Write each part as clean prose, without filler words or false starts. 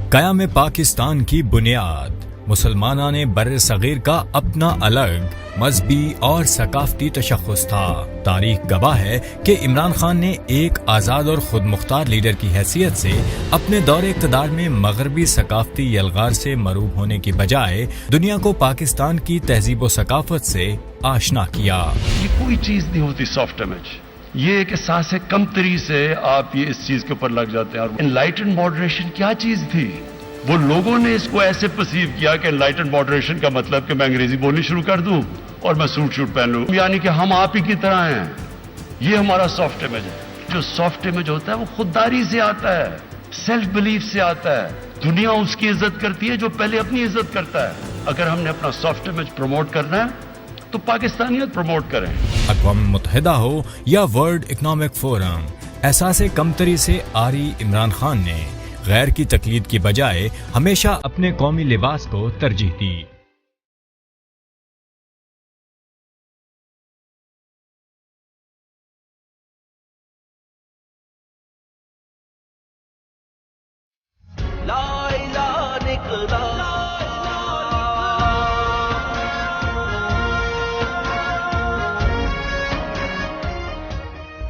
قیام پاکستان کی بنیاد مسلمانان بر صغیر کا اپنا الگ مذہبی اور ثقافتی تشخص تھا۔ تاریخ گواہ ہے کہ عمران خان نے ایک آزاد اور خود مختار لیڈر کی حیثیت سے اپنے دور اقتدار میں مغربی ثقافتی یلغار سے مروب ہونے کی بجائے دنیا کو پاکستان کی تہذیب و ثقافت سے آشنا کیا۔ یہ کوئی چیز نہیں ہوتی سافٹ امیج، یہ ایک احساس کمتری سے آپ یہ اس چیز کے اوپر لگ جاتے ہیں۔ اور انلائٹنڈ ماڈریشن کیا چیز تھی؟ وہ لوگوں نے اس کو ایسے پرسیو کیا کہ انلائٹنڈ ماڈریشن کا مطلب کہ میں انگریزی بولنی شروع کر دوں اور میں سوٹ شوٹ پہن لوں، یعنی کہ ہم آپ ہی کی طرح ہیں۔ یہ ہمارا سافٹ امیج ہے۔ جو سافٹ امیج ہوتا ہے وہ خودداری سے آتا ہے، سیلف بلیف سے آتا ہے۔ دنیا اس کی عزت کرتی ہے جو پہلے اپنی عزت کرتا ہے۔ اگر ہم نے اپنا سافٹ امیج پروموٹ کرنا ہے تو پاکستانیت پروموٹ کریں۔ اقوام متحدہ ہو یا ورلڈ اکنامک فورم، احساس کمتری سے آری عمران خان نے غیر کی تقلید کی بجائے ہمیشہ اپنے قومی لباس کو ترجیح دی۔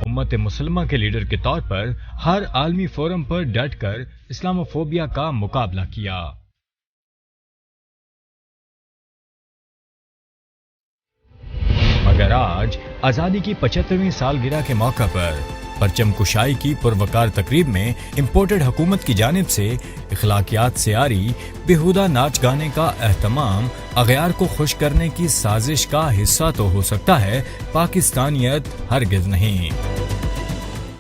امت مسلمہ کے لیڈر کے طور پر ہر عالمی فورم پر ڈٹ کر اسلاموفوبیا کا مقابلہ کیا۔ مگر آج آزادی کی 75ویں سالگرہ کے موقع پر پرچم کشائی کی پروقار تقریب میں امپورٹڈ حکومت کی جانب سے اخلاقیات سے آری بیہودہ ناچ گانے کا اہتمام اغیار کو خوش کرنے کی سازش کا حصہ تو ہو سکتا ہے، پاکستانیت ہرگز نہیں۔